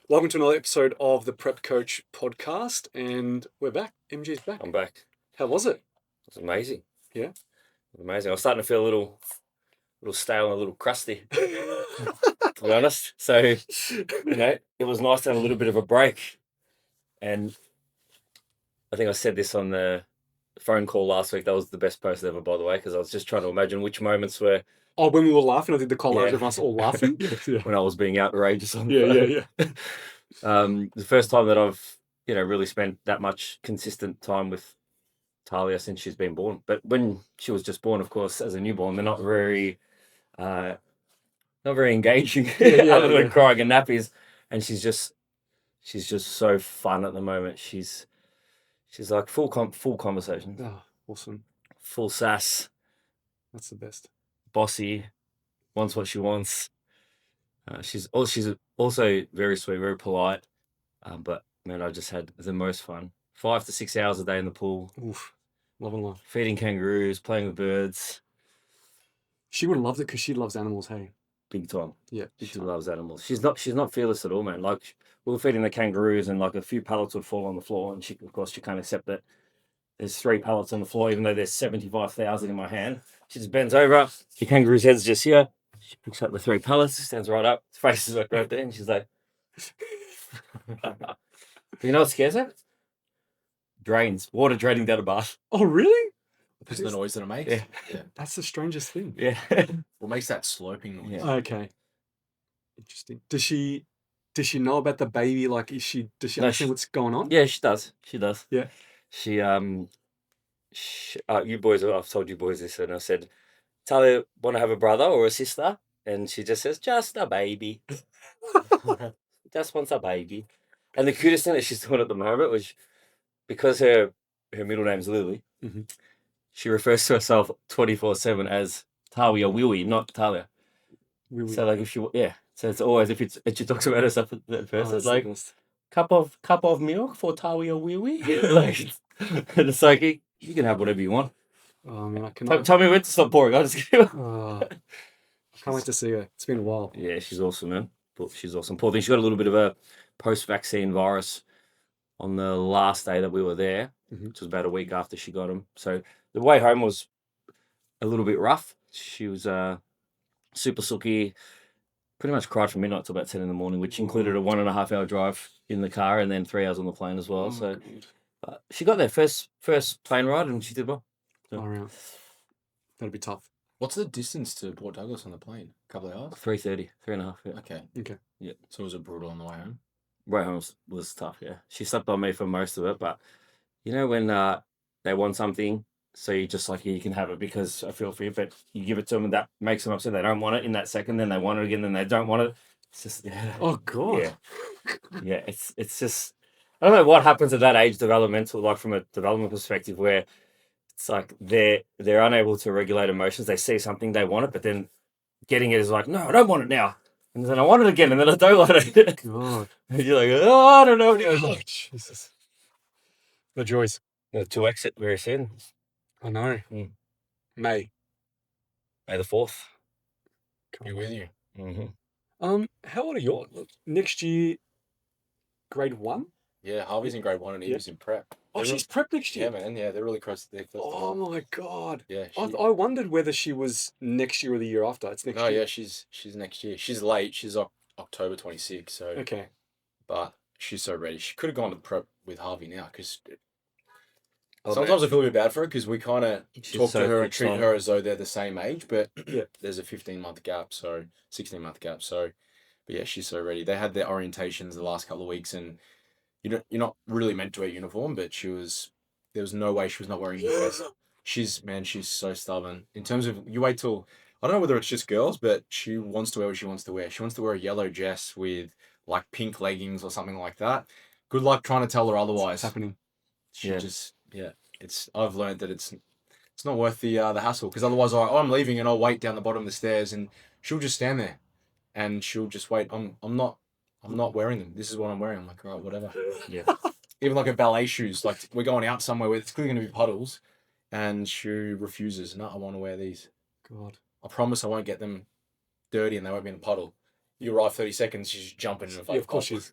Welcome to another episode of the Prep Coach podcast, and we're back. MG's back. I'm back. How was it? It was amazing. Yeah? It was amazing. I was starting to feel a little stale and a little crusty, to be honest. So, it was nice to have a little bit of a break. And I think I said this on the phone call last week. That was the best post ever, by the way, because I was just trying to imagine which moments were Oh, when we were laughing, I did the collage of us all laughing. when I was being outrageous on the Yeah. The first time that I've, really spent that much consistent time with Talia since she's been born. But when she was just born, of course, as a newborn, they're not very engaging, other than crying and nappies. And she's just so fun at the moment. She's like full conversation. Oh, awesome. Full sass. That's the best. Bossy, wants what she wants. She's also very sweet, very polite. But man, I just had the most fun. 5 to 6 hours a day in the pool. Oof. Love and life. Feeding kangaroos, playing with birds. She would have loved it because she loves animals, hey? Big time. Yeah. She loves animals. She's not fearless at all, man. Like, we were feeding the kangaroos and like a few pallets would fall on the floor, and she can't accept that there's 3 pallets on the floor, even though there's 75,000 in my hand. She just bends over. The kangaroo's head's just here. She picks up the 3 pallets, stands right up, face is like right there, and she's like, you know what scares her? Drains. Water draining down a bath. Oh, really? Because of the noise that it makes? Yeah. That's the strangest thing. Yeah. What makes that sloping noise? Yeah. Okay. Interesting. Does she know about the baby? Like, does she understand what's going on? Yeah, she does. Yeah. She you boys, I've told you boys this, and I said, Talia, want to have a brother or a sister? And she just says, just a baby. Just wants a baby. And the cutest thing that she's doing at the moment was, because her middle name's Lily, she refers to herself 24/7 as Talia Wiwi, not Talia. So like if she, so it's always, if she talks about herself at first, it's like, cup of milk for Talia Wiwi. Like, and it's like, you can have whatever you want. Oh, man, I cannot. Tell me when to stop pouring. I just give I can't wait to see her. It's been a while. Yeah, she's awesome, man. She's awesome. Poor thing, she got a little bit of a post-vaccine virus on the last day that we were there, which was about a week after she got him. So the way home was a little bit rough. She was super sooky, pretty much cried from midnight till about 10 in the morning, which included a 1.5 hour drive in the car and then 3 hours on the plane as well. So she got there first plane ride and she did well. So, all right. That'll be tough. What's the distance to Port Douglas on the plane? A couple of hours? 3:30, 3.5. Yeah. Okay. Yeah. So was it brutal on the way home? Way home was tough, yeah. She slept on me for most of it, but when they want something, so you just like, you can have it because I feel for you, but you give it to them and that makes them upset. They don't want it in that second, then they want it again, then they don't want it. It's just, Oh, God. Yeah. Yeah, it's just, I don't know what happens at that age developmental, like from a development perspective, where it's like they're unable to regulate emotions. They see something, they want it, but then getting it is like, no, I don't want it now. And then I want it again, and then I don't want it. God. And you're like, oh, I don't know. Oh, Jesus. The joys. To exit very soon. I know. May May the 4th. Be with you. How old are you? Next year, grade 1? Yeah, Harvey's in grade 1 and he was in prep. Oh, she's prep next year? Yeah, man. Yeah, they're really close to their first. Oh, my God. Yeah. I wondered whether she was next year or the year after. It's next year. No, yeah, she's next year. She's late. She's October 26. So. Okay. But she's so ready. She could have gone to prep with Harvey now because sometimes I feel a bit bad for her because we kind of talk to her and treat her as though they're the same age, but there's a 15-month gap, so 16-month gap. So, but yeah, she's so ready. They had their orientations the last couple of weeks, and you're not really meant to wear uniform, but there was no way she was not wearing uniform. She's so stubborn. In terms of, you wait till, I don't know whether it's just girls, but she wants to wear what she wants to wear. She wants to wear a yellow dress with like pink leggings or something like that. Good luck trying to tell her otherwise. What's happening? I've learned that it's not worth the hassle, because otherwise I'm leaving and I'll wait down the bottom of the stairs and she'll just stand there and she'll just wait. I'm not wearing them. This is what I'm wearing. I'm like, all right, whatever. Yeah. Even like her ballet shoes, like we're going out somewhere where it's clearly going to be puddles, and she refuses. No, I want to wear these. God. I promise I won't get them dirty and they won't be in a puddle. You arrive 30 seconds, she's jumping in the Yeah, of course she is.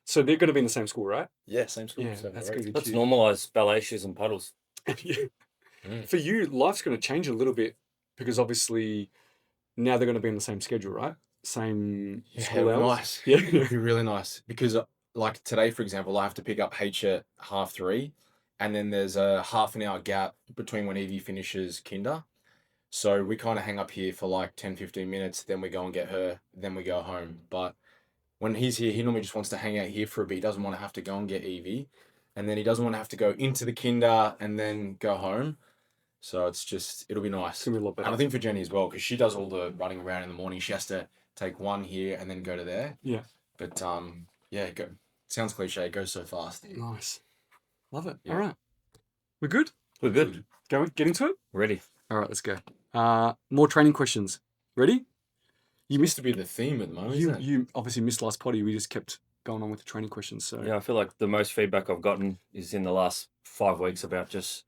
So they're going to be in the same school, right? Yeah, same school. Yeah, 7 that's or going 8. to be Let's cute. normalise ballet shoes and puddles. Yeah. Mm. For you, life's going to change a little bit because obviously now they're going to be on the same schedule, right? Same Yeah, school it'll be hours. nice. Yeah. It'll be really nice because, like today, for example, I have to pick up H at 3:30, and then there's a half an hour gap between when Evie finishes kinder. So we kind of hang up here for like 10, 15 minutes, then we go and get her, then we go home. But when he's here, he normally just wants to hang out here for a bit. He doesn't want to have to go and get Evie. And then he doesn't want to have to go into the kinder and then go home. So it'll be nice. It's going to be a lot And better. I think for Jenny as well, because she does all the running around in the morning. She has to take one here and then go to there. Yeah. But yeah, sounds cliche. It goes so fast. Nice. Love it. Yeah. All right. We're good? We're good. Get into it? Ready. All right, let's go. More training questions. Ready? You Used missed to be the theme at the moment, you isn't it? you obviously missed last potty. We just kept going on with the training questions. So Yeah, I feel like the most feedback I've gotten is in the last 5 weeks about just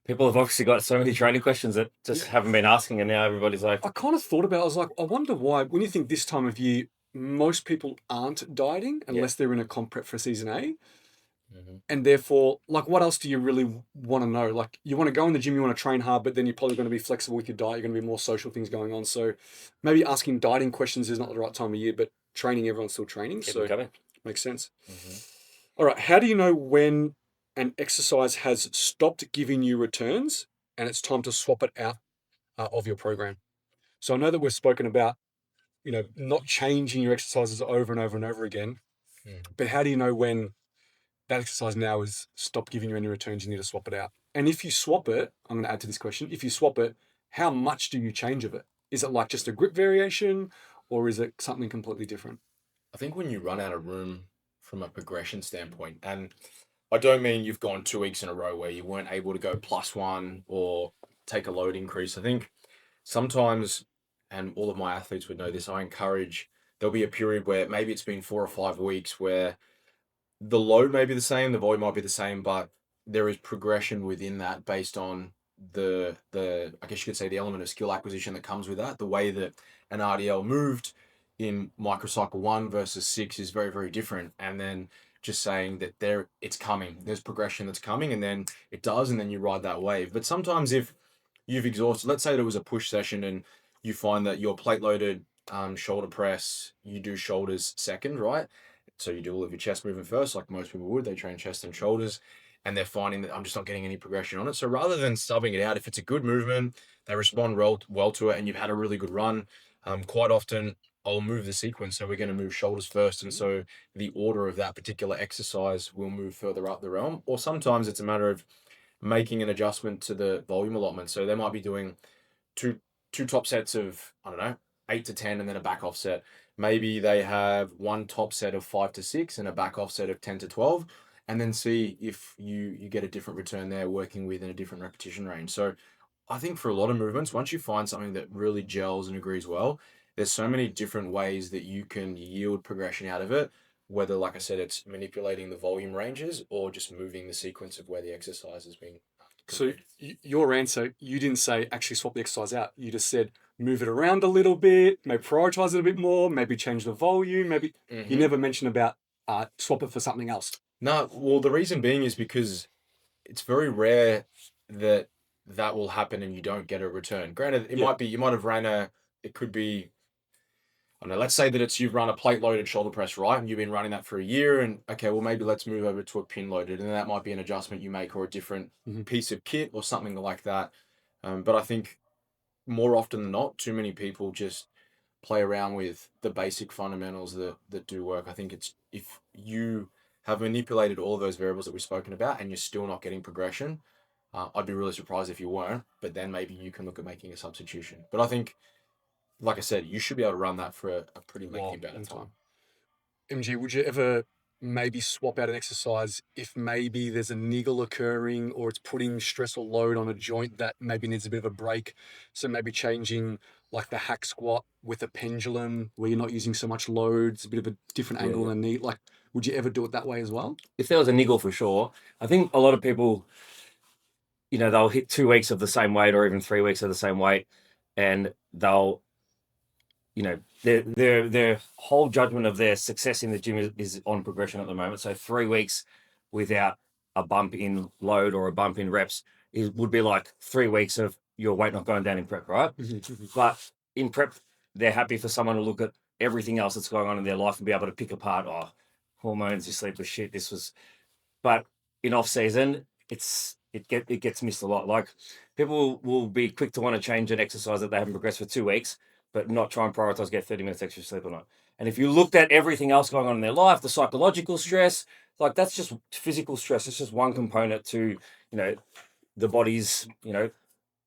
people have obviously got so many training questions that just haven't been asking, and now everybody's like, I kind of thought about it. I was like, I wonder why, when you think this time of year, most people aren't dieting unless they're in a comp prep for season A. Mm-hmm. And therefore, like, what else do you really want to know? Like, you want to go in the gym, you want to train hard, but then you're probably going to be flexible with your diet. You're going to be more social things going on. So maybe asking dieting questions is not the right time of year, but training, everyone's still training. keep So them coming. makes sense. Mm-hmm. All right. How do you know when an exercise has stopped giving you returns and it's time to swap it out of your program? So I know that we've spoken about, not changing your exercises over and over and over again, but how do you know when that exercise now has stopped giving you any returns, you need to swap it out? And if you swap it, I'm going to add to this question, if you swap it, how much do you change of it? Is it like just a grip variation or is it something completely different? I think when you run out of room from a progression standpoint, and I don't mean you've gone 2 weeks in a row where you weren't able to go +1 or take a load increase. I think sometimes, and all of my athletes would know this, there'll be a period where maybe it's been 4 or 5 weeks where the load may be the same, the volume might be the same, but there is progression within that based on the I guess you could say the element of skill acquisition that comes with that. The way that an RDL moved in microcycle 1 versus 6 is very, very different. And then just saying that it's coming. There's progression that's coming, and then it does, and then you ride that wave. But sometimes if you've exhausted, let's say that it was a push session and you find that your plate loaded shoulder press, you do shoulders second, right? So you do all of your chest movement first, like most people would. They train chest and shoulders, and they're finding that I'm just not getting any progression on it. So rather than subbing it out, if it's a good movement, they respond well to it, and you've had a really good run, quite often I'll move the sequence. So we're going to move shoulders first, and so the order of that particular exercise will move further up the realm. Or sometimes it's a matter of making an adjustment to the volume allotment. So they might be doing two top sets of, I don't know, 8 to 10 and then a back offset. Maybe they have one top set of 5 to 6 and a back offset of 10 to 12, and then see if you get a different return there working within a different repetition range. So I think for a lot of movements, once you find something that really gels and agrees well, there's so many different ways that you can yield progression out of it. Whether, like I said, it's manipulating the volume ranges or just moving the sequence of where the exercise has been. So your answer, you didn't say actually swap the exercise out. You just said move it around a little bit, maybe prioritize it a bit more, maybe change the volume, maybe. You never mentioned about swap it for something else. No, well, the reason being is because it's very rare that will happen and you don't get a return. Granted, it might be, you might have it could be, I don't know, let's say that you've run a plate loaded shoulder press, right? And you've been running that for a year, and okay, well, maybe let's move over to a pin loaded, and that might be an adjustment you make or a different piece of kit or something like that. But I think more often than not, too many people just play around with the basic fundamentals that do work. I think it's, if you have manipulated all of those variables that we've spoken about and you're still not getting progression, I'd be really surprised if you weren't, but then maybe you can look at making a substitution. But I think, like I said, you should be able to run that for a pretty lengthy amount of time. MG, would you ever maybe swap out an exercise if maybe there's a niggle occurring or it's putting stress or load on a joint that maybe needs a bit of a break? So maybe changing like the hack squat with a pendulum where you're not using so much load, it's a bit of a different angle on the knee. Like, would you ever do it that way as well? If there was a niggle, for sure. I think a lot of people, they'll hit 2 weeks of the same weight or even 3 weeks of the same weight, and they'll you know, their whole judgment of their success in the gym is on progression at the moment. So 3 weeks without a bump in load or a bump in reps would be like 3 weeks of your weight not going down in prep, right? But in prep, they're happy for someone to look at everything else that's going on in their life and be able to pick apart, oh, hormones, your sleep was shit, this was. But in off season, it gets missed a lot. Like people will be quick to want to change an exercise that they haven't progressed for 2 weeks, but not try and prioritize get 30 minutes extra sleep or not. And if you looked at everything else going on in their life, the psychological stress, like that's just physical stress. It's just one component to, the body's,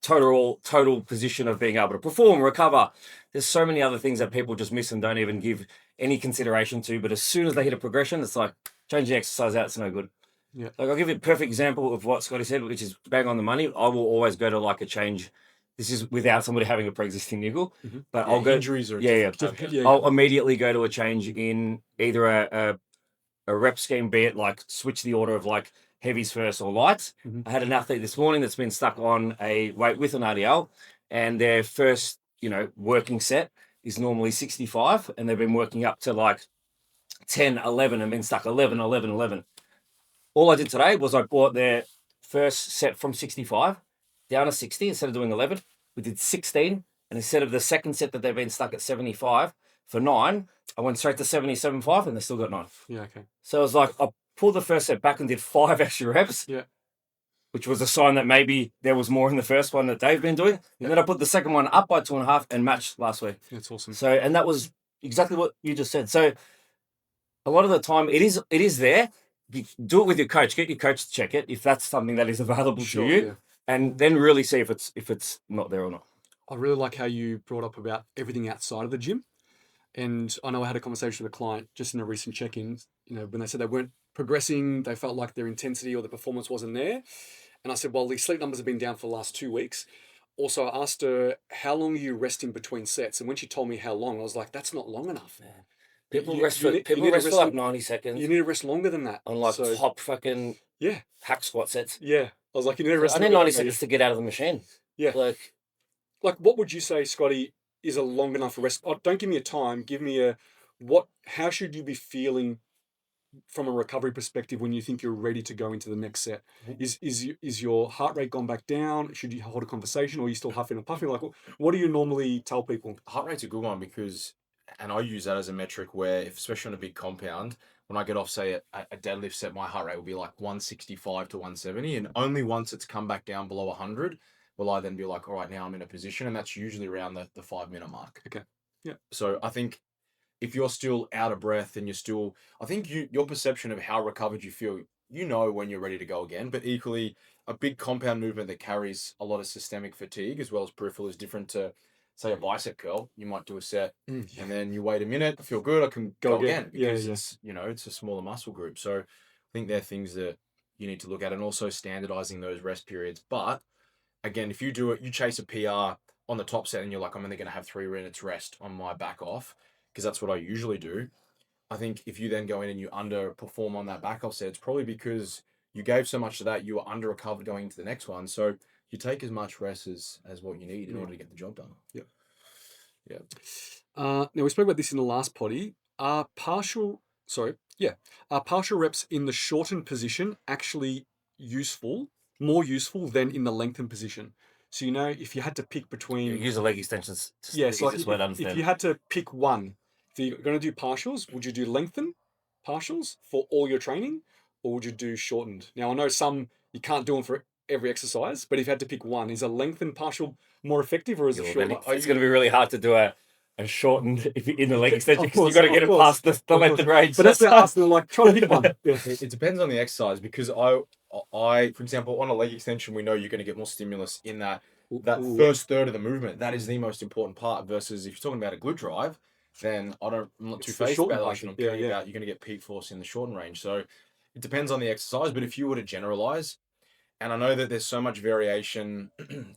total position of being able to perform, recover. There's so many other things that people just miss and don't even give any consideration to. But as soon as they hit a progression, it's like change the exercise out. It's no good. Yeah. Like I'll give you a perfect example of what Scotty said, which is bang on the money. I will always go to like a change. This is without somebody having a pre-existing niggle, but I'll go injuries or I'll immediately go to a change in either a rep scheme, be it like switch the order of like heavies first or lights. I had an athlete this morning that's been stuck on a weight with an RDL, and their first, working set is normally 65, and they've been working up to like 10, 11 and been stuck 11, 11, 11. All I did today was I brought their first set from 65 down to 60 instead of doing 11. We did 16, and instead of the second set that they've been stuck at 75 for 9, I went straight to 77.5 and they still got 9. Yeah, okay. So it was like I pulled the first set back and did 5 extra reps. Yeah. Which was a sign that maybe there was more in the first one that they've been doing. And then I put the second one up by 2.5 and matched last week. That's awesome. So, and that was exactly what you just said. So a lot of the time it is there. You do it with your coach. Get your coach to check it if that's something that is available to you, and then really see if it's not there or not. I really like how you brought up about everything outside of the gym. And I know I had a conversation with a client just in a recent check-in, when they said they weren't progressing, they felt like their intensity or the performance wasn't there. And I said, well, these sleep numbers have been down for the last 2 weeks. Also, I asked her, how long are you resting between sets? And when she told me how long, I was like, that's not long enough. Yeah. People rest for like 90 seconds. You need to rest longer than that. On like top fucking hack squat sets. Yeah. I was like, you need to rest. I need 90 seconds to get out of the machine. Yeah. Like what would you say, Scotty, is a long enough rest? Oh, don't give me a time. Give me how should you be feeling from a recovery perspective when you think you're ready to go into the next set? Is your heart rate gone back down? Should you hold a conversation, or are you still huffing and puffing? Like, what do you normally tell people? Heart rate's a good one because, and I use that as a metric where, especially on a big compound, when I get off, say, a deadlift set, my heart rate will be like 165 to 170, and only once it's come back down below 100 will I then be like, all right, now I'm in a position, and that's usually around the 5-minute mark. Okay. Yeah. So I think if you're still out of breath and I think your perception of how recovered you feel, when you're ready to go again, but equally a big compound movement that carries a lot of systemic fatigue as well as peripheral is different to, say, a bicep curl. You might do a set and then you wait a minute, I feel good, I can go again because it's a smaller muscle group. So I think they're things that you need to look at, and also standardizing those rest periods. But again, if you do it, you chase a PR on the top set and you're like, I'm only going to have 3 minutes rest on my back off, because that's what I usually do. I think if you then go in and you underperform on that back off set, it's probably because you gave so much of that, you were under recovered going into the next one. So you take as much rest as what you need in order to get the job done. Yep. Yeah. Now we spoke about this in the last potty. Are partial reps in the shortened position actually more useful than in the lengthened position? So, if you had to pick between... use the leg extensions. So if you had to pick one, if you're going to do partials, would you do lengthened partials for all your training, or would you do shortened? Now, I know some, you can't do them for every exercise, but if you had to pick one, is a lengthened partial more effective, or is it shortened? It's going to be really hard to do a shortened if you're in the leg extension, because you've got to get it past the length range. But that's the asking, like, try to pick one. It depends on the exercise, because I, for example, on a leg extension, we know you're going to get more stimulus in that first third of the movement. That is the most important part. Versus if you're talking about a glute drive, then I'm not too phased about that. I'm caring about you're going to get peak force in the shortened range. So it depends on the exercise. But if you were to generalize, and I know that there's so much variation,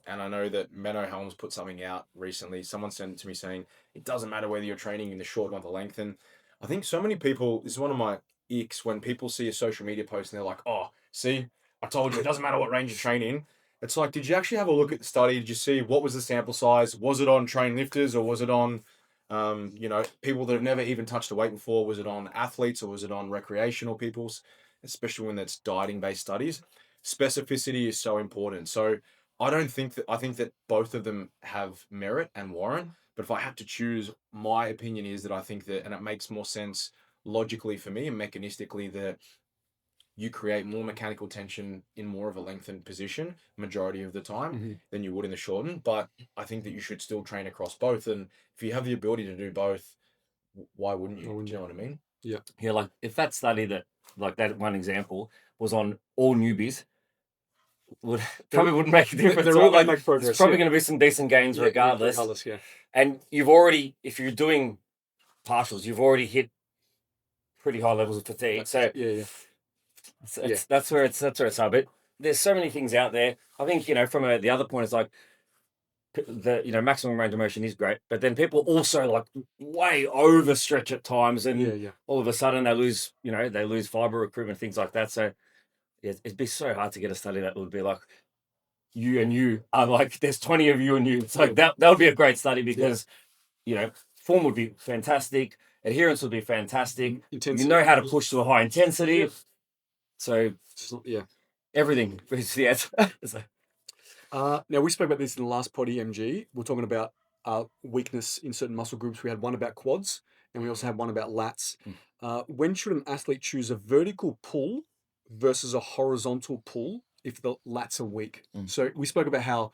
and I know that Menno Helms put something out recently. Someone sent it to me saying it doesn't matter whether you're training in the short or the lengthen. I think so many people, this is one of my icks, when people see a social media post and they're like, oh, see, I told you, it doesn't matter what range you train in. It's like, did you actually have a look at the study? Did you see what was the sample size? Was it on train lifters, or was it on You know, people that have never even touched a weight before. Was it on athletes or was it on recreational people's? Especially when it's dieting-based studies, specificity is so important. So I think that both of them have merit and warrant. But if I had to choose, my opinion is that I think that, and it makes more sense logically for me and mechanistically, that you create more mechanical tension in more of a lengthened position majority of the time than you would in the shortened. But I think that you should still train across both. And if you have the ability to do both, why wouldn't you? Do you know what I mean? Yeah. Yeah, like if that study like that one example was on all newbies, probably wouldn't make a difference. They're all going Like, to make progress. there's probably going to be some decent gains regardless. Yeah. And you've already, if you're doing partials, you've already hit pretty high levels of fatigue. So that's where it's hard. But there's so many things out there. I think, from the other point, it's like the maximum range of motion is great, but then people also like way overstretch at times, and all of a sudden they lose fiber recruitment, things like that. So it'd be so hard to get a study that would be like you and you are like there's 20 of you and you. It's like that would be a great study because form would be fantastic, adherence would be fantastic, intensity. You know how to push to a high intensity. So everything is the answer. Now we spoke about this in the last pod EMG. We're talking about weakness in certain muscle groups. We had one about quads and we also had one about lats. When should an athlete choose a vertical pull versus a horizontal pull if the lats are weak? So we spoke about how,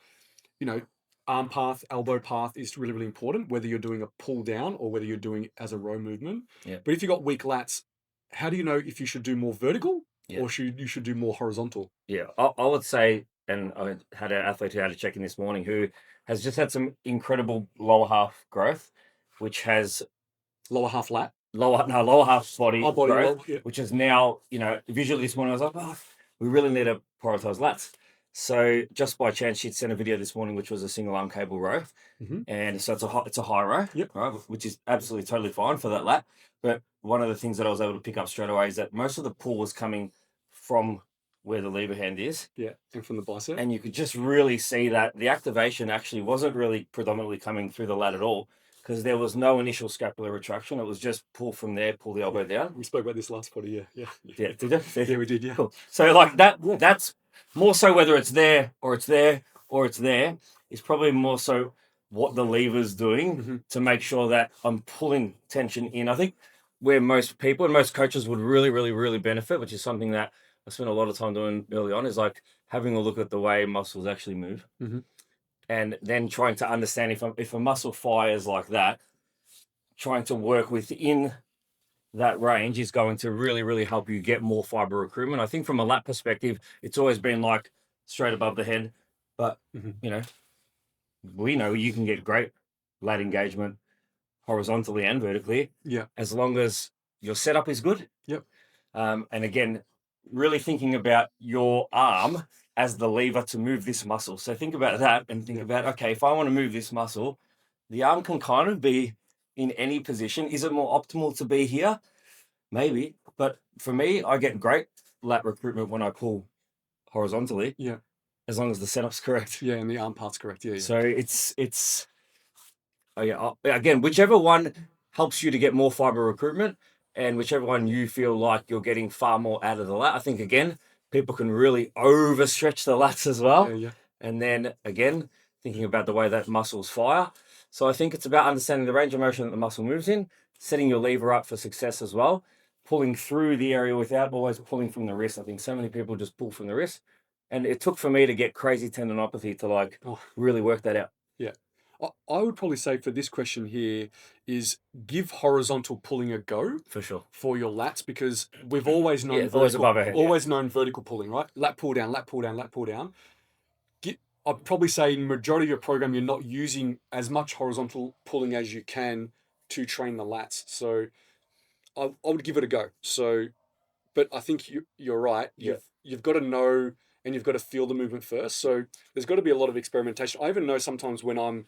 arm path, elbow path is really, really important, whether you're doing a pull down or whether you're doing it as a row movement. Yeah. But if you've got weak lats, how do you know if you should do more vertical or you should do more horizontal? Yeah, I would say, and I had an athlete who had a check-in this morning who has just had some incredible lower half growth, which has lower half lat, lower half body growth, low, which is now, visually this morning I was like, we really need to prioritize lats. So just by chance, she'd sent a video this morning, which was a single arm cable row, and so it's a high row, right, which is absolutely totally fine for that lat. But one of the things that I was able to pick up straight away is that most of the pull was coming from where the lever hand is. Yeah, and from the bicep. And you could just really see that the activation actually wasn't really predominantly coming through the lat at all because there was no initial scapular retraction. It was just pull from there, pull the elbow down. We spoke about this last pod, yeah. Yeah, did you? Yeah, we did, yeah. Cool. So like that's more so whether it's there or it's there or it's there is probably more so what the lever's doing to make sure that I'm pulling tension in. I think where most people and most coaches would really, really, really benefit, which is something that I spent a lot of time doing early on, is like having a look at the way muscles actually move, and then trying to understand if a muscle fires like that, trying to work within that range is going to really, really help you get more fiber recruitment. I think from a lat perspective, it's always been like straight above the head, but we know you can get great lat engagement horizontally and vertically, as long as your setup is good. And again, really thinking about your arm as the lever to move this muscle. So think about that and think about, okay, if I want to move this muscle, the arm can kind of be in any position. Is it more optimal to be here? Maybe. But for me, I get great lat recruitment when I pull horizontally. Yeah. As long as the setup's correct. Yeah, and the arm part's correct. Yeah. So it's again, whichever one helps you to get more fiber recruitment and whichever one you feel like you're getting far more out of the lat. I think, again, people can really overstretch the lats as well. Yeah. And then, again, thinking about the way that muscles fire. So I think it's about understanding the range of motion that the muscle moves in, setting your lever up for success as well, pulling through the area without always pulling from the wrist. I think so many people just pull from the wrist. And it took for me to get crazy tendinopathy to really work that out. Yeah. I would probably say for this question here is give horizontal pulling a go. For sure. For your lats, because we've always known known vertical pulling, right? Lat pull down, lat pull down, lat pull down. I'd probably say in majority of your program, you're not using as much horizontal pulling as you can to train the lats. So I would give it a go. So, but I think you're right. You've got to know and you've got to feel the movement first. So there's got to be a lot of experimentation. I even know sometimes when I'm,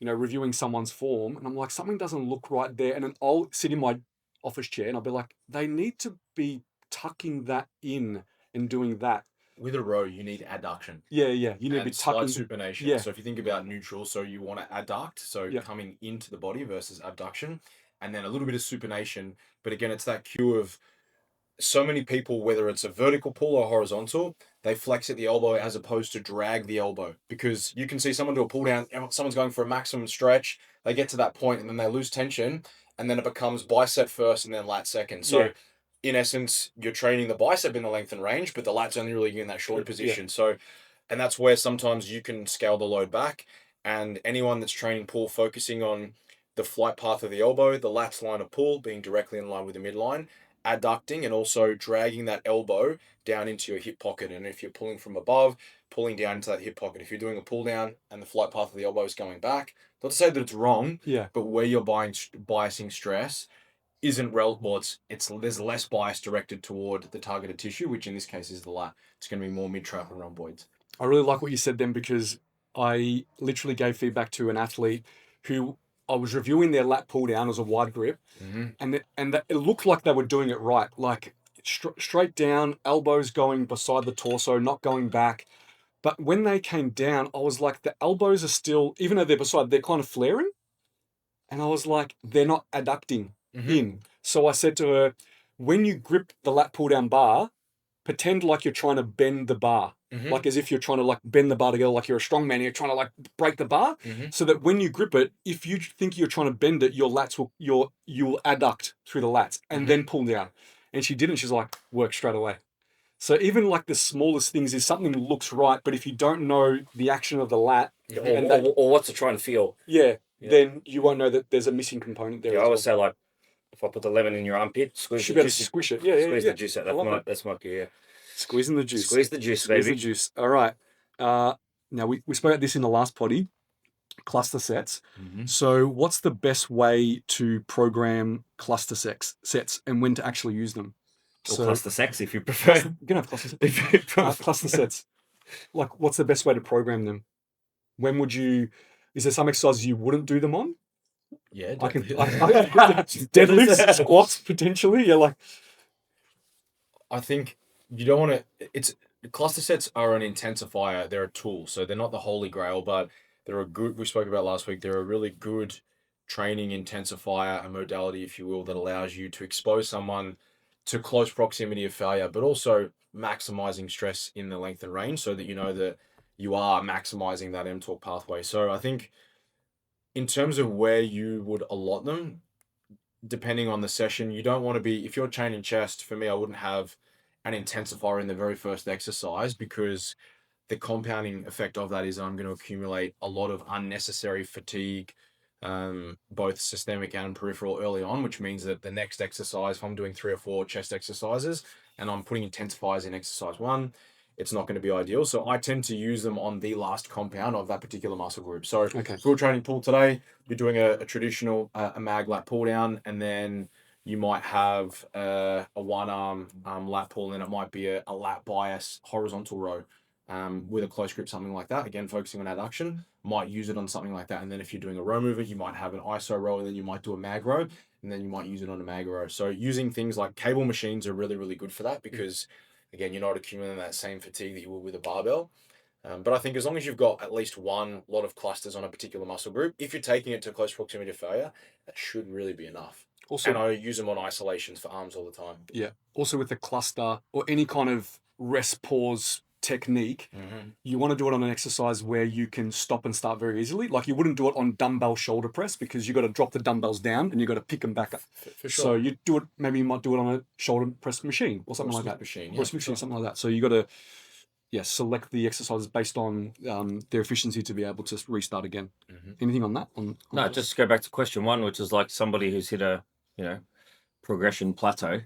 reviewing someone's form and I'm like, something doesn't look right there. And then I'll sit in my office chair and I'll be like, they need to be tucking that in and doing that. with a row, you need adduction. Yeah. You need to be slight tucking. supination. Yeah. So if you think about neutral, so you want to adduct, so coming into the body versus abduction, and then a little bit of supination. But again, it's that cue of so many people, whether it's a vertical pull or horizontal, they flex at the elbow as opposed to drag the elbow, because you can see someone do a pull down, someone's going for a maximum stretch, they get to that point and then they lose tension, and then it becomes bicep first and then lat second. So in essence, you're training the bicep in the length and range, but the lat's only really in that short position. So, and that's where sometimes you can scale the load back. And anyone that's training pull, focusing on the flight path of the elbow, the lat's line of pull being directly in line with the midline, adducting and also dragging that elbow down into your hip pocket. And if you're pulling from above, pulling down into that hip pocket. If you're doing a pull down and the flight path of the elbow is going back, not to say that it's wrong, but where you're biasing stress isn't there's less bias directed toward the targeted tissue, which in this case is the lat. It's going to be more mid-trap and rhomboids. I really like what you said then, because I literally gave feedback to an athlete who I was reviewing their lat pull down as a wide grip, and it looked like they were doing it right, like straight down, elbows going beside the torso, not going back. But when they came down, I was like, the elbows are still, even though they're beside, they're kind of flaring. And I was like, they're not adducting in. So I said to her, when you grip the lat pull down bar, pretend like you're trying to bend the bar. Like as if you're trying to like bend the bar together, like you're a strong man, you're trying to like break the bar, so that when you grip it, if you think you're trying to bend it, your lats will you will adduct through the lats and then pull down. And she didn't. She's like, work straight away. So even like the smallest things is something that looks right, but if you don't know the action of the lat or what's it trying to feel, then you won't know that there's a missing component there. I always say, like, if I put the lemon in your armpit, squeeze the juice. Squish it. Squeeze the juice out. That's my key. Squeezing the juice. Squeeze the juice, baby. Squeeze the juice. All right. Now we spoke about this in the last potty, cluster sets. So what's the best way to program cluster sets and when to actually use them? Or cluster sets, if you prefer. You can have cluster sets. Cluster sets. Like, what's the best way to program them? When would you? Is there some exercises you wouldn't do them on? Yeah, I can deadlifts, squats potentially. Yeah, like I think you don't want to. Cluster sets are an intensifier. They're a tool, so they're not the holy grail, but they're a good. We spoke about last week. They're a really good training intensifier, a modality, if you will, that allows you to expose someone to close proximity of failure, but also maximizing stress in the length and range, so that you know that you are maximizing that mTOR pathway. So I think in terms of where you would allot them, depending on the session, you don't want to be, if you're chain and chest, for me, I wouldn't have an intensifier in the very first exercise, because the compounding effect of that is I'm going to accumulate a lot of unnecessary fatigue, both systemic and peripheral early on, which means that the next exercise, if I'm doing 3 or 4 chest exercises and I'm putting intensifiers in exercise 1, it's not going to be ideal. So I tend to use them on the last compound of that particular muscle group. So if we're training pull today, you're doing a traditional a mag lat pull down, and then you might have a one arm lat pull, and it might be a lat bias horizontal row with a close grip, something like that. Again, focusing on adduction, might use it on something like that. And then if you're doing a row movement, you might have an iso row, and then you might do a mag row, and then you might use it on a mag row. So using things like cable machines are really, really good for that, because again, you're not accumulating that same fatigue that you will with a barbell. But I think as long as you've got at least one lot of clusters on a particular muscle group, if you're taking it to close proximity to failure, that should really be enough. Also, and I use them on isolations for arms all the time. Yeah. Also with the cluster or any kind of rest pause technique, you want to do it on an exercise where you can stop and start very easily. Like you wouldn't do it on dumbbell shoulder press, because you got to drop the dumbbells down and you got to pick them back up. For sure. So you do it. Maybe you might do it on a shoulder press machine or something like that. Machine, or a Smith machine, something like that. So you got to select the exercises based on their efficiency to be able to restart again. Anything on that? No, just go back to question 1, which is like somebody who's hit a progression plateau.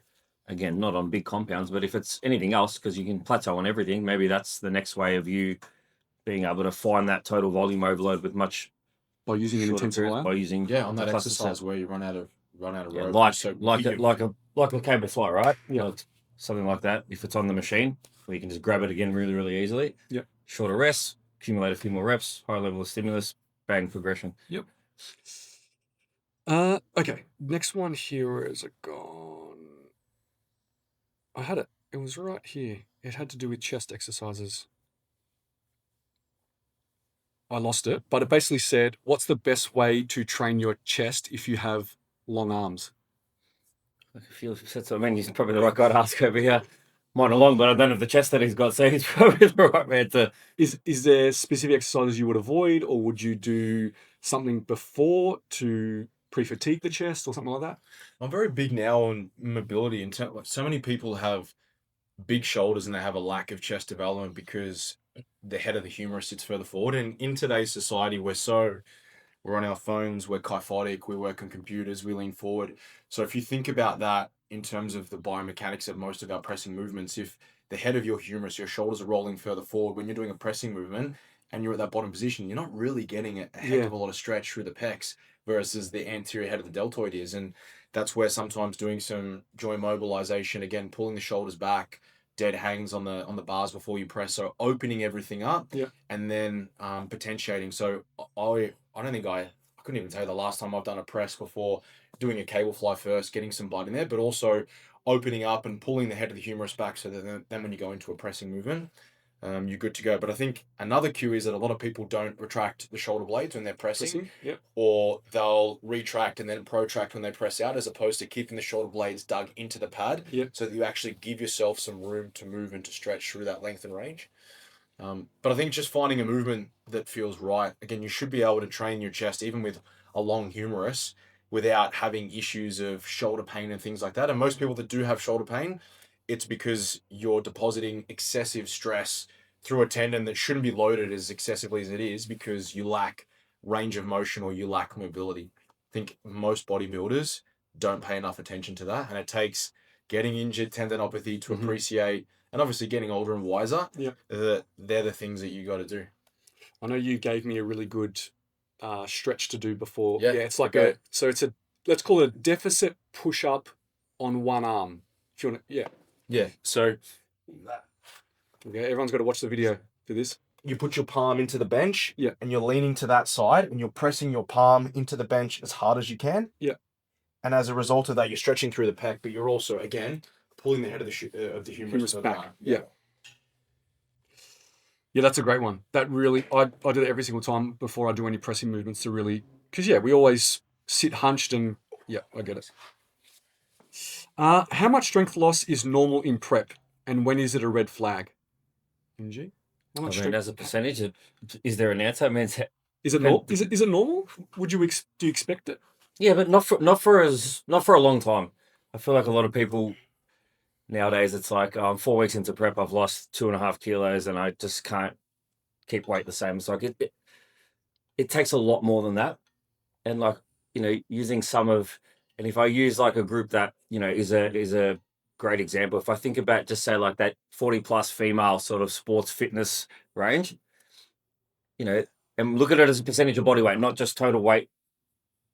Again, not on big compounds, but if it's anything else, because you can plateau on everything, maybe that's the next way of you being able to find that total volume overload with much by using an intensifier. By using on that exercise where you run out of rope. Like a cable fly, right? Yeah, like something like that. If it's on the machine, where you can just grab it again really, really easily. Yeah. Shorter rests, accumulate a few more reps, higher level of stimulus, bang, progression. Yep. Okay. Next one here is gone. I had it. It was right here. It had to do with chest exercises. I lost it, but it basically said, what's the best way to train your chest if you have long arms? I feel said so. I mean, he's probably the right guy to ask over here. Mine are long, but I don't have the chest that he's got, so he's probably the right man to. Is there specific exercises you would avoid, or would you do something before to pre-fatigue the chest or something like that? I'm very big now on mobility. Like so many people have big shoulders and they have a lack of chest development because the head of the humerus sits further forward. And in today's society, we're on our phones, we're kyphotic, we work on computers, we lean forward. So if you think about that in terms of the biomechanics of most of our pressing movements, if the head of your humerus, your shoulders are rolling further forward when you're doing a pressing movement and you're at that bottom position, you're not really getting a heck of a lot of stretch through the pecs versus the anterior head of the deltoid is. And that's where sometimes doing some joint mobilization, again, pulling the shoulders back, dead hangs on the bars before you press, so opening everything up, and then potentiating. So I don't think I couldn't even tell you the last time I've done a press before doing a cable fly first, getting some blood in there, but also opening up and pulling the head of the humerus back so that then when you go into a pressing movement, you're good to go. But I think another cue is that a lot of people don't retract the shoulder blades when they're pressing. Or they'll retract and then protract when they press out, as opposed to keeping the shoulder blades dug into the pad, so that you actually give yourself some room to move and to stretch through that length and range. But I think just finding a movement that feels right. Again, you should be able to train your chest even with a long humerus without having issues of shoulder pain and things like that. And most people that do have shoulder pain, it's because you're depositing excessive stress through a tendon that shouldn't be loaded as excessively as it is because you lack range of motion or you lack mobility. I think most bodybuilders don't pay enough attention to that, and it takes getting injured tendinopathy to appreciate, and obviously getting older and wiser, that they're the things that you got to do. I know you gave me a really good stretch to do before. Yeah, it's like let's call it a deficit push-up on one arm. If you want to, Yeah. So everyone's got to watch the video for this. You put your palm into the bench, Yeah, and you're leaning to that side, and you're pressing your palm into the bench as hard as you can. Yeah. And as a result of that, you're stretching through the pec, but you're also, again, pulling the head of the humerus back. Yeah, that's a great one. That really, I do that every single time before I do any pressing movements to really, because we always sit hunched and I get it. How much strength loss is normal in prep, and when is it a red flag? NG? How much as a percentage, is there an answer? I mean, is it normal? Do you expect it? Yeah, but not for a long time. I feel like a lot of people nowadays, it's like 4 weeks into prep, I've lost 2.5 kilos, and I just can't keep weight the same. It's like it takes a lot more than that, and like using and if I use like a group that is a great example. If I think about just say like that 40+ female sort of sports fitness range, and look at it as a percentage of body weight, not just total weight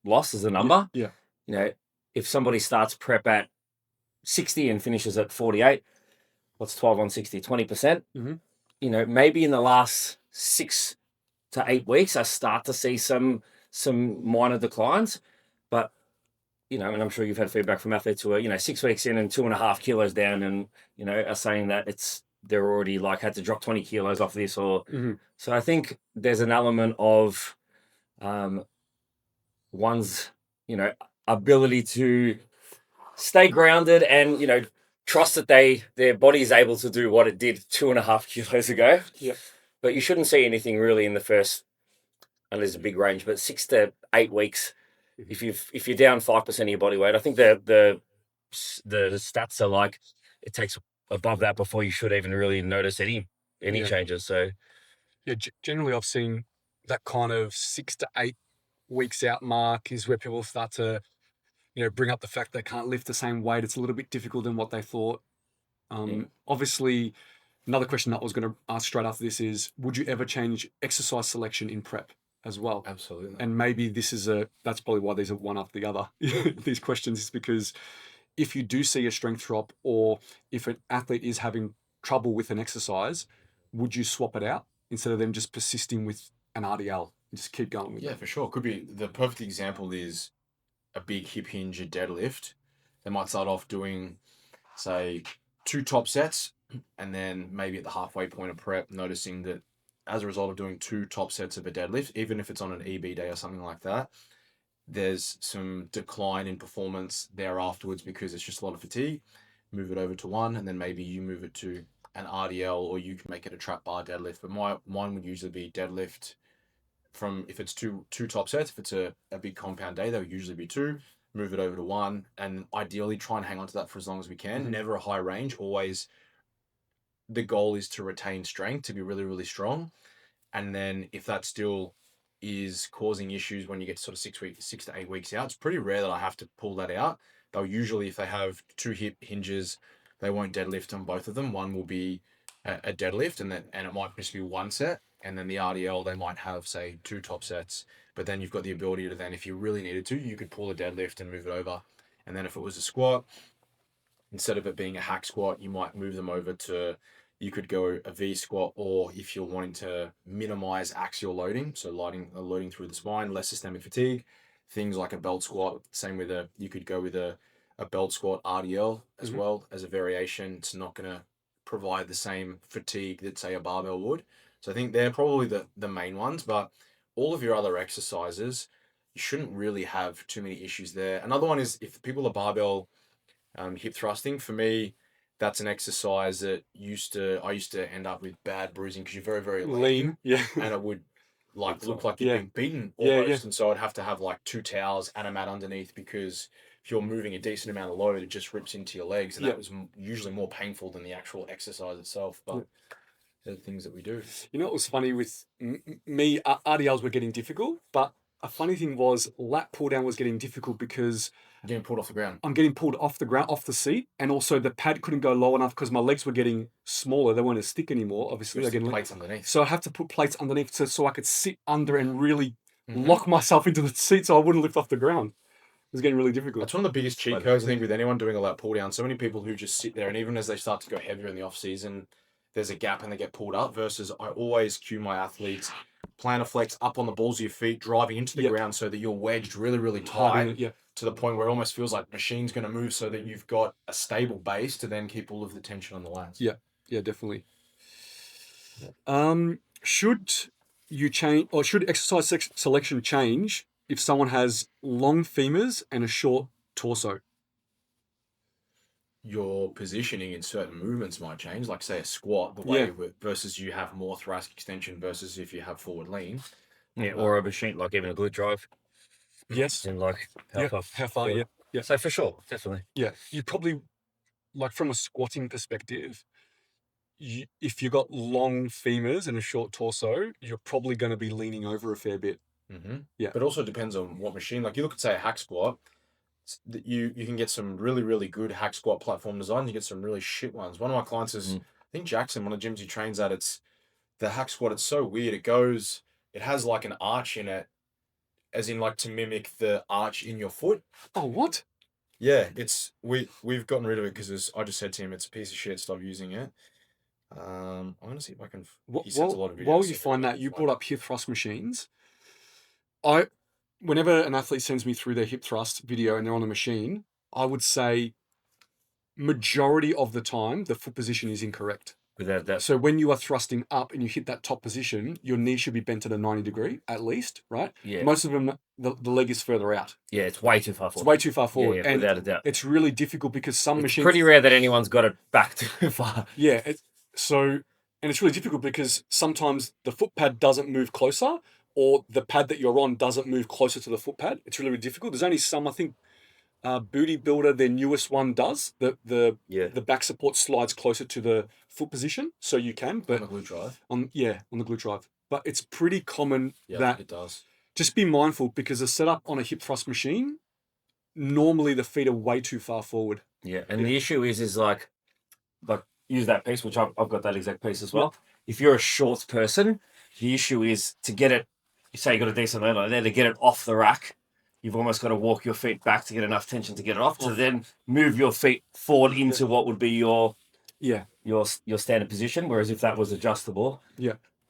loss as a number. If somebody starts prep at 60 and finishes at 48, what's 12 on 60? 20%. Maybe in the last 6 to 8 weeks, I start to see some minor declines, but and I'm sure you've had feedback from athletes who are 6 weeks in and 2.5 kilos down, and are saying that they're already like had to drop 20 kilos off this, or so I think there's an element of one's ability to stay grounded and trust that their body is able to do what it did 2.5 kilos ago. But you shouldn't see anything really in the first, and there's a big range, but 6 to 8 weeks. If you're down 5% of your body weight, I think the stats are like it takes above that before you should even really notice any changes. So generally I've seen that kind of 6 to 8 weeks out mark is where people start to bring up the fact they can't lift the same weight. It's a little bit difficult than what they thought. Obviously, another question that I was going to ask straight after this is, would you ever change exercise selection in prep as well? Absolutely. And maybe that's probably why these are one after the other. These questions is because if you do see a strength drop, or if an athlete is having trouble with an exercise, would you swap it out instead of them just persisting with an RDL and just keep going with it? Yeah, for sure. Could be the perfect example is a big hip hinge, a deadlift. They might start off doing, say, 2 top sets, and then maybe at the halfway point of prep, noticing that as a result of doing 2 top sets of a deadlift, even if it's on an EB day or something like that, there's some decline in performance there afterwards because it's just a lot of fatigue. Move it over to 1, and then maybe you move it to an RDL, or you can make it a trap bar deadlift. But mine would usually be deadlift from, if it's two top sets, if it's a big compound day, they'll usually be 2. Move it over to 1, and ideally try and hang on to that for as long as we can. Mm-hmm. Never a high range. Always the goal is to retain strength, to be really, really strong. And then if that still is causing issues when you get sort of 6 to 8 weeks out, it's pretty rare that I have to pull that out. They'll usually, if they have 2 hip hinges, they won't deadlift on both of them. One will be a deadlift, and it might just be 1 set. And then the RDL, they might have, say, 2 top sets. But then you've got the ability to then, if you really needed to, you could pull a deadlift and move it over. And then if it was a squat, instead of it being a hack squat, you might move them over to, you could go a V squat, or if you're wanting to minimize axial loading, so loading through the spine, less systemic fatigue, things like a belt squat. Same with you could go with a belt squat RDL as well as a variation. It's not going to provide the same fatigue that, say, a barbell would. So I think they're probably the main ones, but all of your other exercises, you shouldn't really have too many issues there. Another one is if people are barbell hip thrusting. For me, that's an exercise that I used to end up with bad bruising because you're very, very lean. Yeah. And it would look like you've been beaten almost. Yeah. And so I'd have to have like 2 towels and a mat underneath, because if you're moving a decent amount of load, it just rips into your legs. And that was usually more painful than the actual exercise itself. But they're the things that we do. You know what was funny with me? RDLs were getting difficult, but a funny thing was lat pull down was getting difficult because Getting pulled off the ground. I'm getting pulled off the ground, off the seat, and also the pad couldn't go low enough because my legs were getting smaller. They weren't as thick anymore. Obviously, There's plates underneath. So I have to put plates underneath so I could sit under and really lock myself into the seat so I wouldn't lift off the ground. It was getting really difficult. That's one of the biggest cheat codes, I think, with anyone doing a lat pull down. So many people who just sit there, and even as they start to go heavier in the off season, there's a gap and they get pulled up. Versus, I always cue my athletes, plantar flex up on the balls of your feet, driving into the ground so that you're wedged really, really tight to the point where it almost feels like the machine's going to move, so that you've got a stable base to then keep all of the tension on the lats. Yeah, definitely. Should you change, or should exercise selection change if someone has long femurs and a short torso? Your positioning in certain movements might change, like say a squat, the way versus you have more thoracic extension versus if you have forward lean. Yeah, or a machine, like even a glute drive. Yes. And like how far. Yeah. So for sure, definitely. Yeah. You probably, like from a squatting perspective, if you've got long femurs and a short torso, you're probably going to be leaning over a fair bit. Yeah. But also depends on what machine. Like you look at, say, a hack squat, you can get some really, really good hack squat platform designs. You get some really shit ones. One of my clients is, I think Jackson, one of the gyms he trains at, it's the hack squat. It's so weird. It has like an arch in it, as in like to mimic the arch in your foot. Oh, what? Yeah, we've gotten rid of it because I just said to him, it's a piece of shit. Stop using it. I'm gonna see if I can. He sends a lot of videos. While you find that, you brought up hip thrust machines. Whenever an athlete sends me through their hip thrust video and they're on a machine, I would say majority of the time the foot position is incorrect. Without that. So when you are thrusting up and you hit that top position, your knee should be bent at a 90 degree at least, right? Yeah. Most of them, the leg is further out. Yeah, it's way too far forward. It's way too far forward. Yeah, without a doubt. It's really difficult because some machines... It's pretty rare that anyone's got it back too far. Yeah. And it's really difficult because sometimes the foot pad doesn't move closer, or the pad that you're on doesn't move closer to the foot pad. It's really, really difficult. There's only some, I think, Booty Builder, their newest one, does. The back support slides closer to the foot position, so you can. But on the glute drive? On the glute drive. But it's pretty common that... it does. Just be mindful, because the setup on a hip thrust machine, normally the feet are way too far forward. Yeah, and the issue is like use that piece, which I've got that exact piece as well. If you're a short person, the issue is to get it, you say you got a decent leg like there, to get it off the rack, you've almost got to walk your feet back to get enough tension to get it off, to then move your feet forward into what would be your standard position. Whereas if that was adjustable,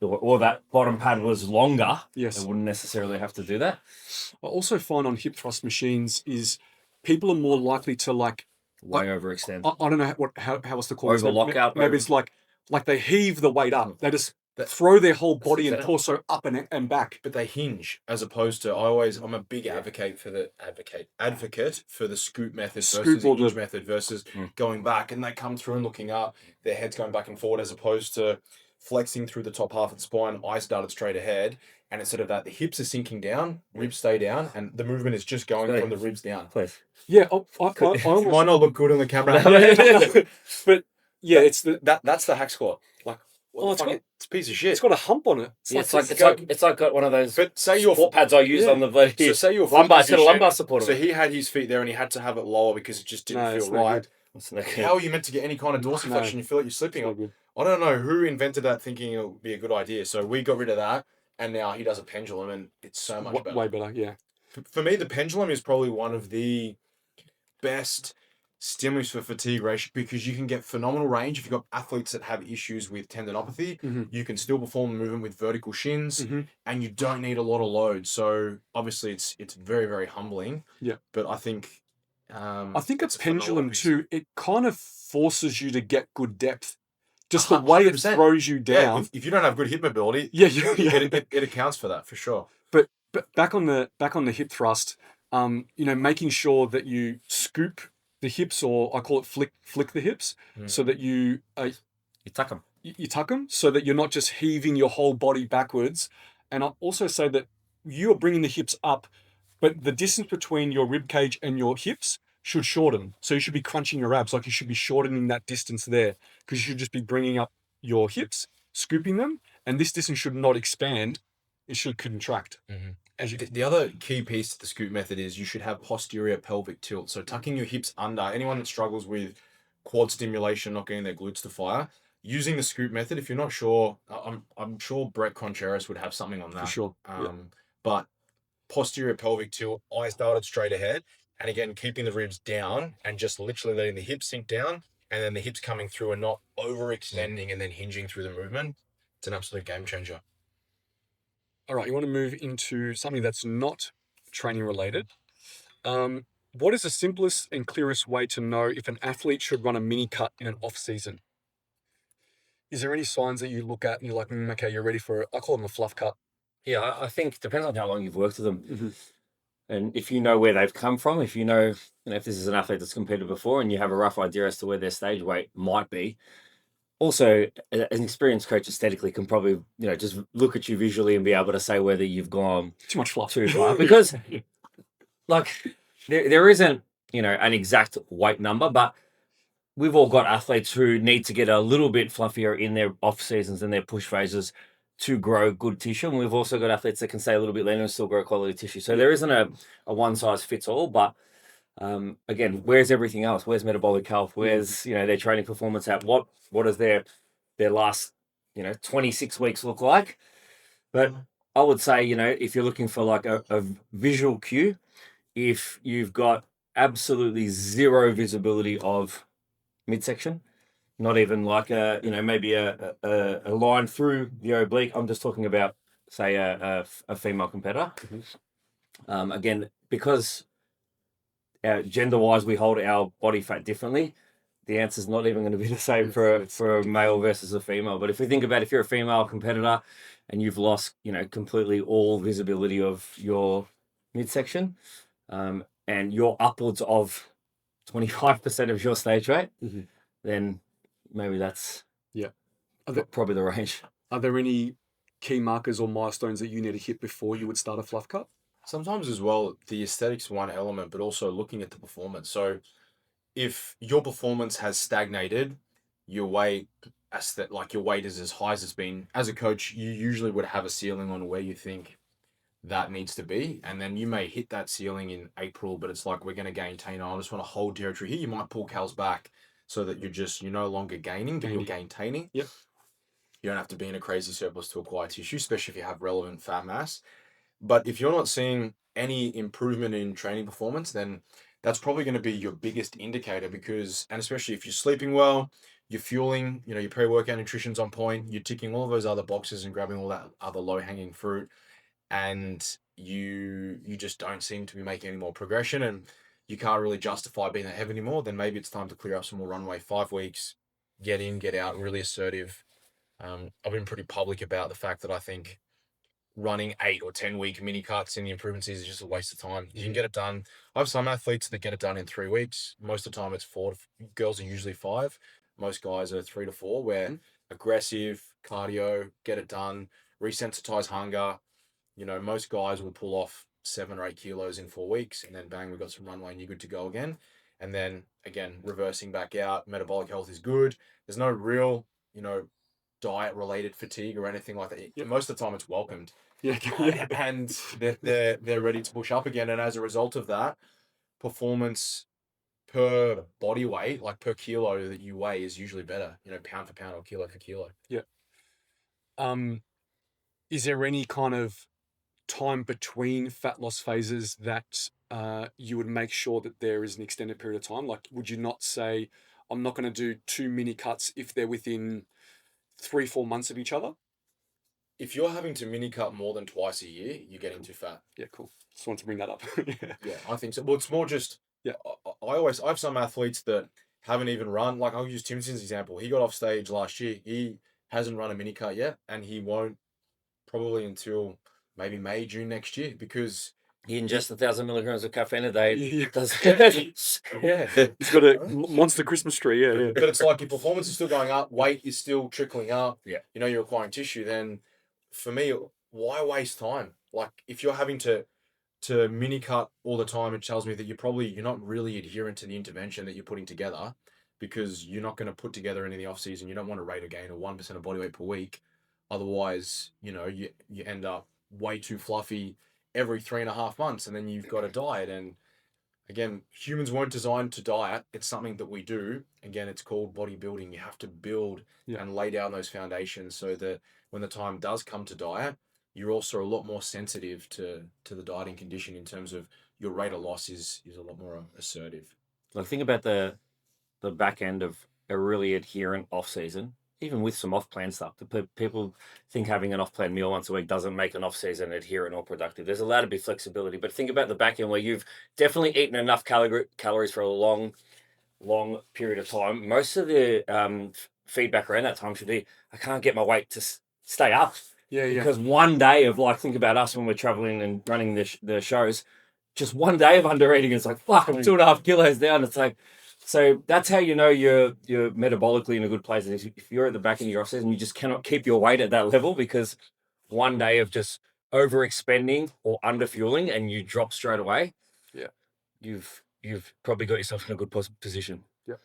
or that bottom pad was longer, it wouldn't necessarily have to do that. I also find on hip thrust machines is people are more likely to way overextend. I don't know how else to call Over this. lockout. Maybe it's like they heave the weight up. They just throw their whole body and torso up and back. But they hinge as opposed to I'm a big advocate for the scoop method versus the hinge method versus going back, and they come through and looking up, their head's going back and forward as opposed to flexing through the top half of the spine, eyes started straight ahead, and instead of that, the hips are sinking down, ribs stay down, and the movement is just going from the ribs down. Please. Yeah, I almost... might not look good on the camera. But yeah, it's that's the hack squat. Like, it's a piece of shit. It's got a hump on it. It's like got one of those. But say your foot pads I use on the bloody. So say your lumbar. It's got a lumbar support. So he had his feet there, and he had to have it lower because it just didn't feel right. How are you meant to get any kind of dorsiflexion? You feel like you're slipping. I don't know who invented that, thinking it would be a good idea. So we got rid of that, and now he does a pendulum, and it's so much better. Way better, yeah. For me, the pendulum is probably one of the best stimulus for fatigue ratio because you can get phenomenal range. If you've got athletes that have issues with tendinopathy, you can still perform the movement with vertical shins, and you don't need a lot of load. So obviously, it's very, very humbling. Yeah, but I think a pendulum too. It kind of forces you to get good depth. Just the way 100%. It throws you down. Yeah, if you don't have good hip mobility, it accounts for that for sure. But back on the hip thrust, making sure that you scoop the hips, or I call it flick the hips, so that you tuck them. You tuck them so that you're not just heaving your whole body backwards. And I also say that you are bringing the hips up, but the distance between your rib cage and your hips should shorten. So you should be crunching your abs, like you should be shortening that distance there, because you should just be bringing up your hips, scooping them, and this distance should not expand. It should contract. The other key piece to the scoop method is you should have posterior pelvic tilt. So tucking your hips under. Anyone that struggles with quad stimulation, not getting their glutes to fire, using the scoop method. If you're not sure, I'm sure Brett Contreras would have something on that. For sure. But posterior pelvic tilt, eyes darted straight ahead, and again keeping the ribs down and just literally letting the hips sink down, and then the hips coming through and not overextending and then hinging through the movement. It's an absolute game changer. All right, you want to move into something that's not training related. What is the simplest and clearest way to know if an athlete should run a mini cut in an off season? Is there any signs that you look at and you're like, okay, you're ready for it? I call them a fluff cut. Yeah, I think it depends on how long you've worked with them. And if you know where they've come from, if you know if this is an athlete that's competed before and you have a rough idea as to where their stage weight might be. Also, an experienced coach aesthetically can probably, just look at you visually and be able to say whether you've gone too much fluff, too far. Because, there isn't, an exact weight number, but we've all got athletes who need to get a little bit fluffier in their off seasons and their push phases to grow good tissue. And we've also got athletes that can stay a little bit leaner and still grow quality tissue. So there isn't a one size fits all, but again, where's everything else? Where's metabolic health? Where's, their training performance at? What does their last, 26 weeks look like? But I would say, if you're looking for like a visual cue, if you've got absolutely zero visibility of midsection, not even like maybe a line through the oblique. I'm just talking about, say, a female competitor. Again, because gender-wise we hold our body fat differently, the answer's not even going to be the same for a male versus a female. But if we think about if you're a female competitor and you've lost, completely all visibility of your midsection, and you're upwards of 25% of your stage weight, then maybe that's probably the range. Are there any key markers or milestones that you need to hit before you would start a fluff cut? Sometimes as well, the aesthetics one element, but also looking at the performance. So if your performance has stagnated, your weight is as high as it's been, as a coach, you usually would have a ceiling on where you think that needs to be. And then you may hit that ceiling in April, but it's like, we're going to gain. I just want to hold territory here. You might pull cals back so that you're no longer gaining, but you're gaintaining. Yep. You don't have to be in a crazy surplus to acquire tissue, especially if you have relevant fat mass. But if you're not seeing any improvement in training performance, then that's probably going to be your biggest indicator, and especially if you're sleeping well, you're fueling, your pre-workout nutrition's on point, you're ticking all of those other boxes and grabbing all that other low-hanging fruit, and you just don't seem to be making any more progression, and you can't really justify being that heavy anymore, then maybe it's time to clear up some more runway. 5 weeks, get in, get out, really assertive. I've been pretty public about the fact that I think running 8 or 10 week mini cuts in the improvement season is just a waste of time. You can get it done. I have some athletes that get it done in 3 weeks. Most of the time it's 4. Girls are usually 5. Most guys are 3 to 4, where aggressive cardio, get it done, resensitize hunger. You know, most guys will pull off 7 or 8 kilos in 4 weeks, and then bang, we've got some runway and you're good to go again. And then again, reversing back out, metabolic health is good. There's no real, diet related fatigue or anything like that. Yep. Most of the time it's welcomed. Yeah. And they're ready to push up again. And as a result of that, performance per body weight, like per kilo that you weigh, is usually better, pound for pound or kilo for kilo. Yeah. Is there any kind of time between fat loss phases that you would make sure that there is an extended period of time? Like, would you not say, I'm not going to do 2 mini cuts if they're within 3-4 months of each other? If you're having to mini cut more than twice a year, you're getting too fat. Yeah, cool. Just wanted to bring that up. Yeah, I think so. Well, it's more just, I have some athletes that haven't even run. Like, I'll use Timson's example. He got off stage last year. He hasn't run a mini cut yet, and he won't probably until maybe May, June next year, because he ingests 1,000 milligrams of caffeine a day. Yeah. Yeah. He's got a monster Christmas tree. Yeah. But it's like, your performance is still going up, weight is still trickling up. Yeah. You're acquiring tissue. Then, for me, why waste time? Like, if you're having to mini cut all the time, it tells me that you're not really adherent to the intervention that you're putting together, because you're not going to put together any in the off season. You don't want a rate of gain of 1% of body weight per week. Otherwise, you end up way too fluffy every 3.5 months, and then you've got a diet. And again, humans weren't designed to diet. It's something that we do. Again, it's called bodybuilding. You have to build and lay down those foundations so that when the time does come to diet, you're also a lot more sensitive to the dieting condition, in terms of your rate of loss is a lot more assertive. Like, think about the back end of a really adherent off season, even with some off-plan stuff. People think having an off-plan meal once a week doesn't make an off-season adherent or productive. There's allowed to be flexibility, but think about the back end where you've definitely eaten enough calories for a long period of time. Most of the feedback around that time should be, I can't get my weight to stay up. Yeah. Because one day of, like, think about us when we're traveling and running the shows, just one day of under eating, it's like, fuck, I'm 2.5 kilos down. It's like, so that's how you know you're metabolically in a good place. If you're at the back end of your off season, you just cannot keep your weight at that level, because one day of just overexpending or underfueling and you drop straight away. Yeah. You've probably got yourself in a good position. Yeah.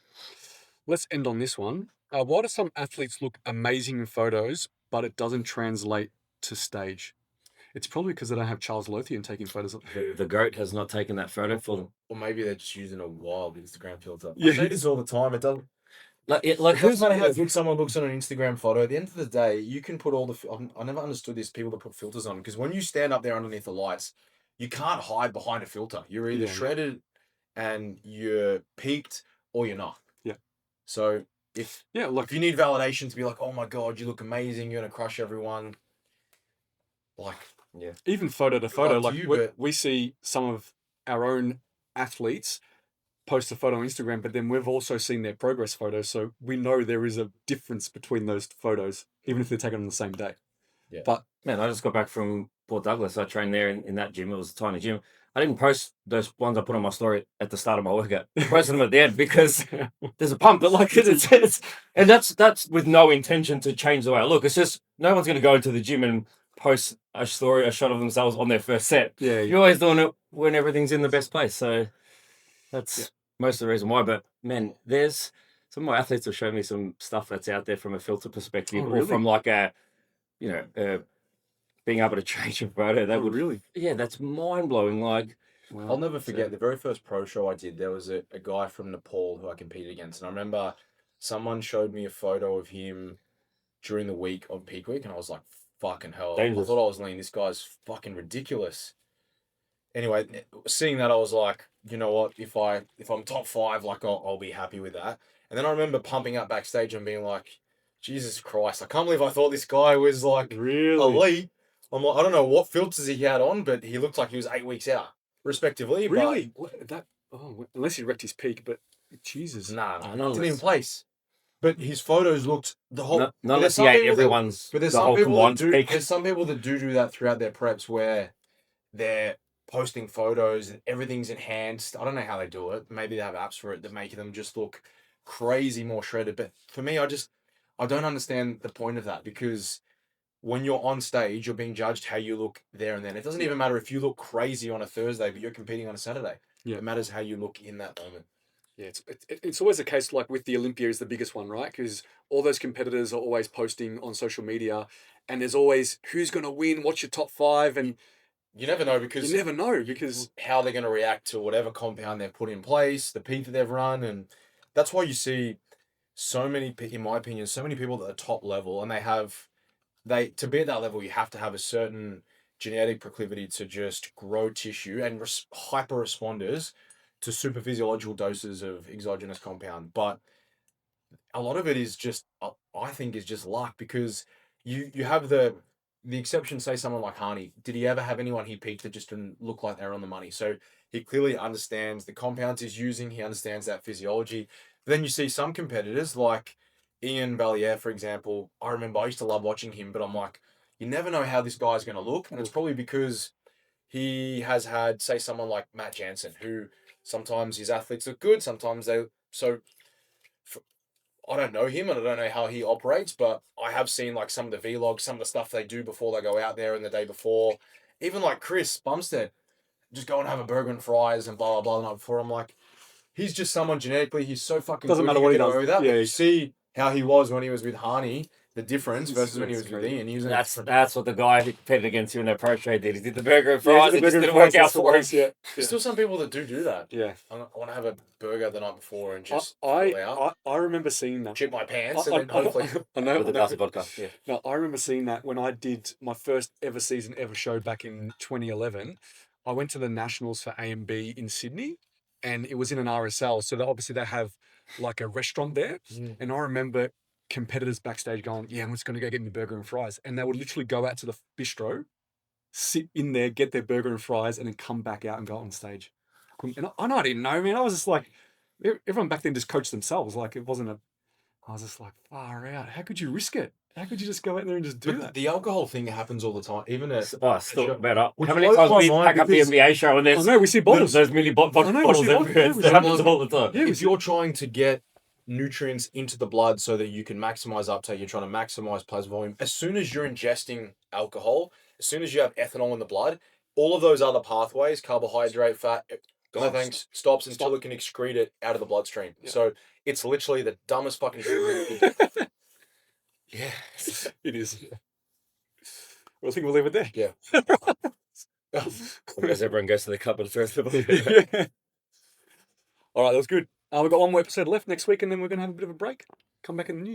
Let's end on this one. Why do some athletes look amazing in photos, but it doesn't translate to stage? It's probably because they don't have Charles Lothian taking photos of the GOAT has not taken that photo for them. Or maybe they're just using a wild Instagram filter. Yeah. I say this all the time. It doesn't. Like Who's matter how good someone looks on an Instagram photo? At the end of the day, you can put all the. I never understood this, people that put filters on, because when you stand up there underneath the lights, you can't hide behind a filter. You're either shredded and you're peaked, or you're not. Yeah. So if you need validation to be like, oh my god, you look amazing, you're gonna crush everyone. Like, yeah. Even photo to photo, we see some of our own athletes post a photo on Instagram, but then we've also seen their progress photos, so we know there is a difference between those photos, even if they're taken on the same day. Yeah. But man, I just got back from Port Douglas. I trained there in that gym. It was a tiny gym. I didn't post those ones I put on my story at the start of my workout. I posted them at the end because there's a pump. But like it's and that's with no intention to change the way I look. It's just no one's going to go into the gym and post a shot of themselves on their first set. Yeah. You're always doing it when everything's in the best place. So that's most of the reason why. But man, there's some of my athletes have shown me some stuff that's out there from a filter perspective, or from like a, being able to change a photo. That would really, that's mind blowing. Like, wow. I'll never forget the very first pro show I did. There was a guy from Nepal who I competed against, and I remember someone showed me a photo of him during the week of peak week, and I was like, fucking hell. Dangerous. I thought I was lean. This guy's fucking ridiculous. Anyway, seeing that, I was like, you know what? If I'm top 5, like I'll be happy with that. And then I remember pumping up backstage and being like, Jesus Christ, I can't believe I thought this guy was like really elite. I'm like, I don't know what filters he had on, but he looked like he was 8 weeks out, respectively. Really? But Oh, unless he wrecked his peak, but Jesus. Nah, Oh, it not didn't even unless- place. But his photos looked the whole. Not but unless there's he some ate people that- everyone's. But there's the some whole people that combined do. peak. There's some people that do that throughout their preps where they're posting photos and everything's enhanced. I don't know how they do it. Maybe they have apps for it that make them just look crazy more shredded. But for me, I don't understand the point of that, because when you're on stage, you're being judged how you look there and then. It doesn't even matter if you look crazy on a Thursday, but you're competing on a Saturday. Yeah. It matters how you look in that moment. Yeah, it's always a case like with the Olympia is the biggest one, right? Because all those competitors are always posting on social media, and there's always who's going to win, what's your top 5, and You never know, because you never know because how they're going to react to whatever compound they've put in place, the peak that they've run, and that's why you see so many, in my opinion, so many people at the top level, and to be at that level, you have to have a certain genetic proclivity to just grow tissue and hyper responders to super physiological doses of exogenous compound. But a lot of it is just, I think, is just luck, because you have the exception, say someone like Harney. Did he ever have anyone he peaked that just didn't look like they were on the money? So he clearly understands the compounds he's using. He understands that physiology. Then you see some competitors like Ian Ballier, for example. I remember I used to love watching him, but I'm like, you never know how this guy's going to look. And it's probably because he has had, say, someone like Matt Jansen, who sometimes his athletes look good, sometimes they... So I don't know him and I don't know how he operates, but I have seen like some of the vlogs, some of the stuff they do before they go out there and the day before. Even like Chris Bumstead, just go and have a burger and fries and blah, blah, blah the night before. I'm like, he's just someone genetically, he's so fucking Doesn't good. matter what he can get does. away with that. Yeah, But you see how he was when he was with Harney, the difference It's- versus when he it's was with crazy. Ian. He was in a That's different... that's what the guy who competed against you in their pro trade did. He did the burger and Yeah, fries. the It just burger didn't and work fries, out that's the for him. worst, yeah. There's still some people that do that. Yeah. I want to have a burger the night before and just I, fall out, I remember seeing that. chip my pants, I and then hopefully... I know. With a glass of vodka. Yeah. No, I remember seeing that when I did my first ever season ever show back in 2011. I went to the Nationals for AMB in Sydney, and it was in an RSL. So obviously they have like a restaurant there. Mm. And I remember competitors backstage going, "Yeah, I'm just going to go get me a burger and fries." And they would literally go out to the bistro, sit in there, get their burger and fries, and then come back out and go on stage. And I didn't know, man. I was just like, everyone back then just coached themselves. Like it wasn't a. I was just like, far out. How could you risk it? How could you just go out there and just do But that? the alcohol thing happens all the time, even at... Oh, still better. Which How many blows times my we mind pack up the because- NBA show and I there's know we see bottles. those mini bottles I know, we see bottles. everywhere. Yeah, we It see happens bottles. all the time. Yeah, If you're trying to get nutrients into the blood so that you can maximize uptake, you're trying to maximize plasma volume. As soon as you're ingesting alcohol, as soon as you have ethanol in the blood, all of those other pathways, carbohydrate, fat, no thanks, stops until it can excrete it out of the bloodstream. Yeah. So it's literally the dumbest fucking thing. Yeah. It is. Well, I think we'll leave it there. Yeah. As everyone goes to the cup and throws the ball. Yeah. All right, that was good. We've got one more episode left next week, and then we're going to have a bit of a break. Come back in the new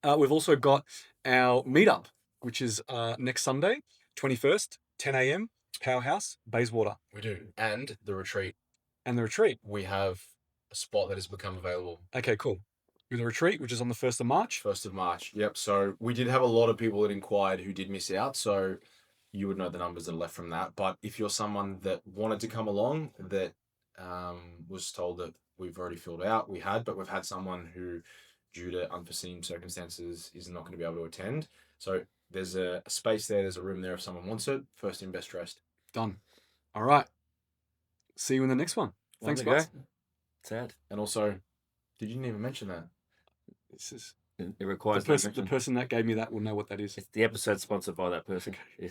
year. We've also got our meetup, which is next Sunday, 21st, 10 a.m., Powerhouse, Bayswater. We do. And the retreat. And the retreat. We have a spot that has become available. Okay, cool. With the retreat, which is on the 1st of March. 1st of March. Yep. So we did have a lot of people that inquired who did miss out. So you would know the numbers that are left from that. But if you're someone that wanted to come along, that was told that we've already filled out, but we've had someone who, due to unforeseen circumstances, is not going to be able to attend. So there's a space there. There's a room there if someone wants it. First in, best dressed. Done. All right. See you in the next one. Thanks, guys. Sad. And also, you didn't even mention that. This is It the requires person that gave me that will know what that is. It's the episode sponsored by that person. Yeah.